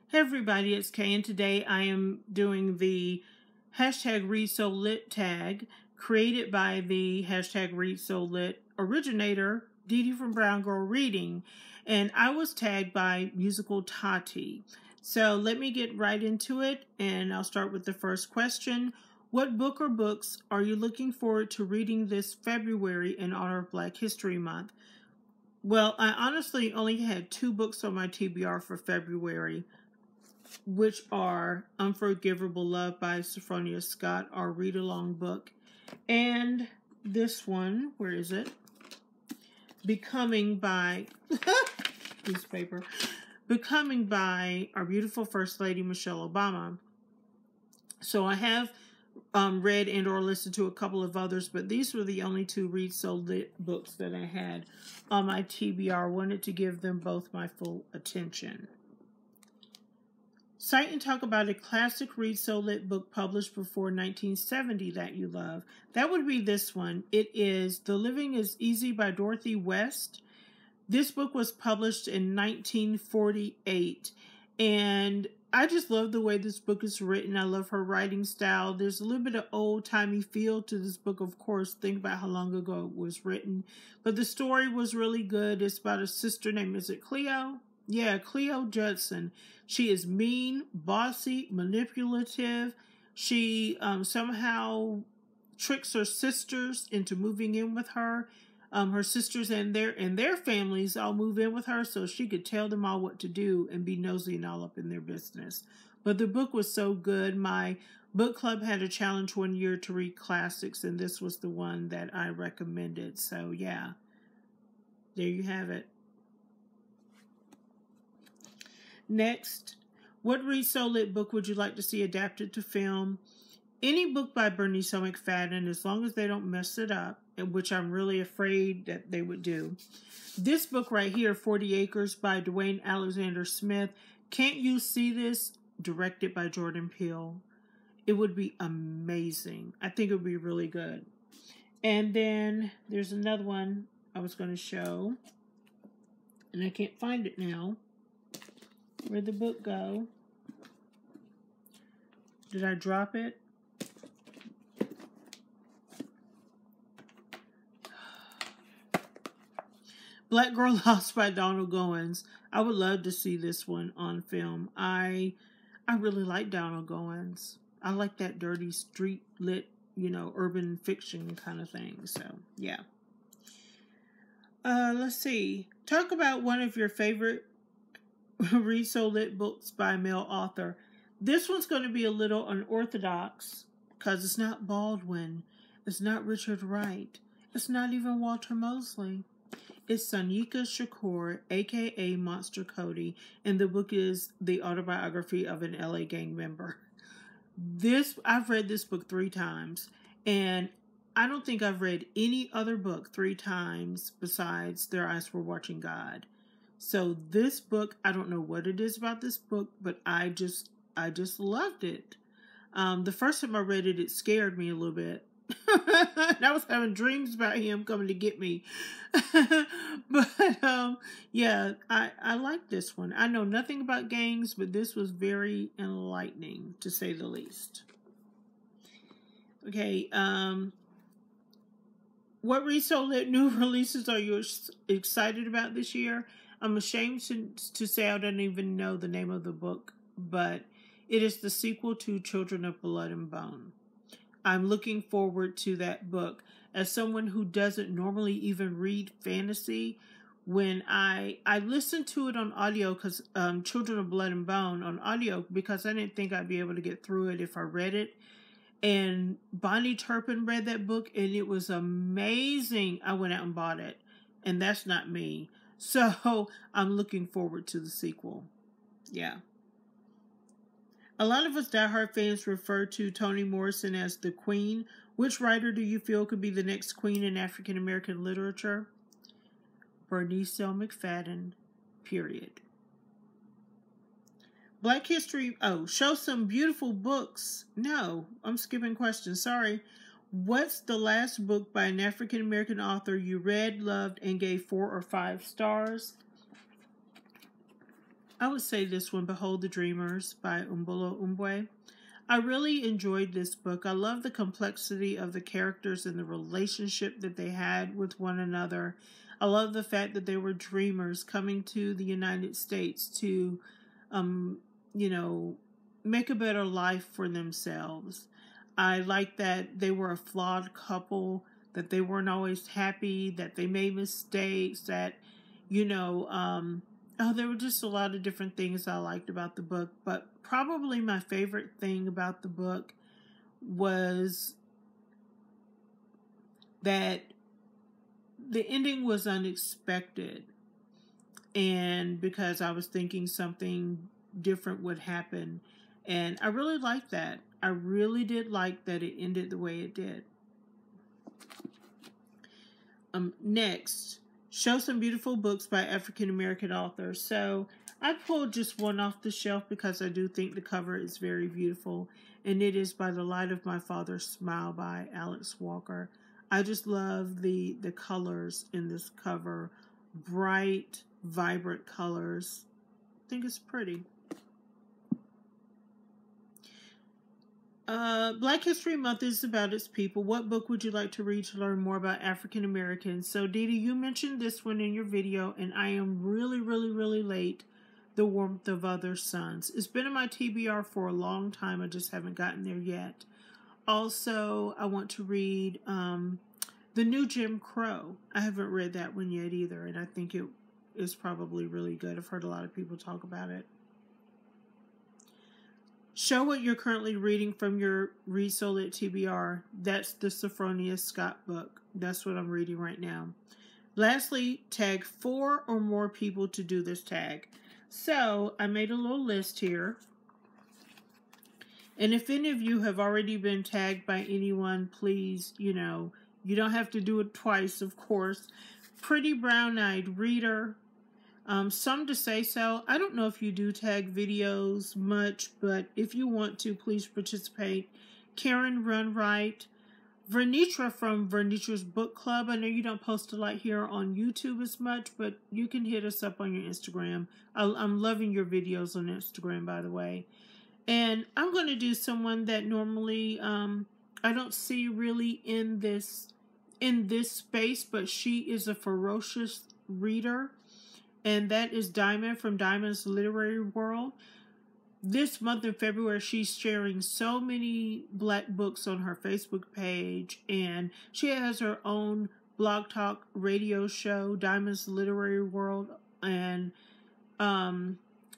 Hey everybody, it's Kay, and today I am doing the hashtag readsoullit tag created by the hashtag readsoullit originator, Dee from Brown Girl Reading, and I was tagged by musical Tati. So let me get right into it, and I'll start with the first question. What book or books are you looking forward to reading this February in honor of Black History Month? Well, I honestly only had 2 books on my TBR for February, which are Unforgivable Love by Sophronia Scott, our read-along book, and this one, where is it? Becoming by newspaper. Becoming by our beautiful First Lady Michelle Obama. So I have read and or listened to a couple of others, but these were the only 2 Read So Lit books that I had on my TBR. Wanted to give them both my full attention. Cite and talk about a classic Read So Lit book published before 1970 that you love. That would be this one. It is The Living is Easy by Dorothy West. This book was published in 1948, and I just love the way this book is written. I love her writing style. There's a little bit of old-timey feel to this book, of course. Think about how long ago it was written. But the story was really good. It's about a sister named, is it Cleo? Yeah, Cleo Judson. She is mean, bossy, manipulative. She somehow tricks her sisters into moving in with her. Her sisters and their families all move in with her so she could tell them all what to do and be nosy and all up in their business. But the book was so good. My book club had a challenge one year to read classics, and this was the one that I recommended. So yeah, there you have it. Next, what Read So Lit book would you like to see adapted to film? Any book by Bernice O. McFadden, as long as they don't mess it up, which I'm really afraid that they would do. This book right here, 40 Acres by Dwayne Alexander Smith. Can't You See This? Directed by Jordan Peele. It would be amazing. I think it would be really good. And then there's another one I was going to show, and I can't find it now. Where'd the book go? Did I drop it? Black Girl Lost by Donald Goins. I would love to see this one on film. I really like Donald Goins. I like that dirty street lit, urban fiction kind of thing. So, yeah. Let's see. Talk about one of your favorite Read So Lit books by a male author. This one's going to be a little unorthodox because it's not Baldwin. It's not Richard Wright. It's not even Walter Mosley. It's Sonika Shakur, a.k.a. Monster Cody, and the book is the autobiography of an LA gang member. I've read this book 3 times, and I don't think I've read any other book 3 times besides Their Eyes Were Watching God. So this book, I don't know what it is about this book, but I just loved it. The first time I read it, it scared me a little bit. I was having dreams about him coming to get me. But yeah, I like this one. I know nothing about gangs, but this was very enlightening, to say the least. Okay, what Read So Lit new releases are you excited about this year? I'm ashamed to say I don't even know the name of the book, but it is the sequel to Children of Blood and Bone. I'm looking forward to that book. As someone who doesn't normally even read fantasy, when I listened to it on audio, because Children of Blood and Bone on audio, because I didn't think I'd be able to get through it if I read it. And Bonnie Turpin read that book, and it was amazing. I went out and bought it, and that's not me. So I'm looking forward to the sequel. Yeah. A lot of us diehard fans refer to Toni Morrison as the Queen. Which writer do you feel could be the next Queen in African American literature? Bernice O. McFadden, period. Black History, show some beautiful books. No, I'm skipping questions, sorry. What's the last book by an African American author you read, loved, and gave 4 or 5 stars? I would say this one, Behold the Dreamers by Umbolo Umbwe. I really enjoyed this book. I love the complexity of the characters and the relationship that they had with one another. I love the fact that they were dreamers coming to the United States to, you know, make a better life for themselves. I like that they were a flawed couple, that they weren't always happy, that they made mistakes, that, you know, there were just a lot of different things I liked about the book, but probably my favorite thing about the book was that the ending was unexpected, and because I was thinking something different would happen, and I really liked that. I really did like that it ended the way it did. Next, show some beautiful books by African American authors. So I pulled just one off the shelf because I do think the cover is very beautiful, and it is By the Light of My Father's Smile by Alex Walker. I just love the colors in this cover. Bright, vibrant colors. I think it's pretty. Black History Month is about its people. What book would you like to read to learn more about African Americans? So, Dee Dee, you mentioned this one in your video, and I am really, really, really late. The Warmth of Other Suns. It's been in my TBR for a long time. I just haven't gotten there yet. Also, I want to read The New Jim Crow. I haven't read that one yet either, and I think it is probably really good. I've heard a lot of people talk about it. Show what you're currently reading from your Read Soul Lit TBR. That's the Sophronia Scott book. That's what I'm reading right now. Lastly, tag 4 or more people to do this tag. So I made a little list here. And if any of you have already been tagged by anyone, please, you know, you don't have to do it twice, of course. Pretty Brown-Eyed Reader. Some to say so. I don't know if you do tag videos much, but if you want to, please participate. Karen Runright. Vernitra from Vernitra's Book Club. I know you don't post a lot here on YouTube as much, but you can hit us up on your Instagram. I'm loving your videos on Instagram, by the way. And I'm going to do someone that normally I don't see really in this space, but she is a ferocious reader. And that is Diamond from Diamond's Literary World. This month in February, she's sharing so many Black books on her Facebook page. And she has her own blog talk radio show, Diamond's Literary World. And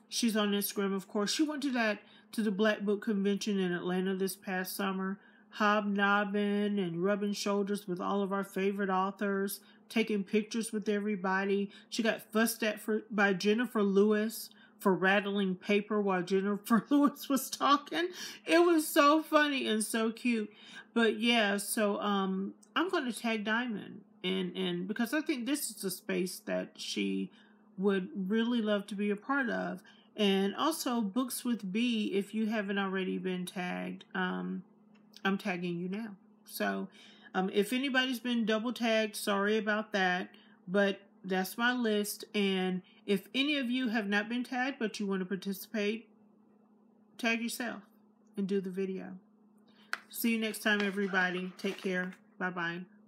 she's on Instagram, of course. She went to the Black Book Convention in Atlanta this past summer, hobnobbing and rubbing shoulders with all of our favorite authors, taking pictures with everybody. She got fussed at by Jennifer Lewis for rattling paper while Jennifer Lewis was talking. It was so funny and so cute. But yeah, so I'm going to tag Diamond, and because I think this is a space that she would really love to be a part of. And also Books with B, if you haven't already been tagged, I'm tagging you now. So if anybody's been double tagged, sorry about that, but that's my list. And if any of you have not been tagged but you want to participate, tag yourself and do the video. See you next time, everybody. Take care. Bye-bye.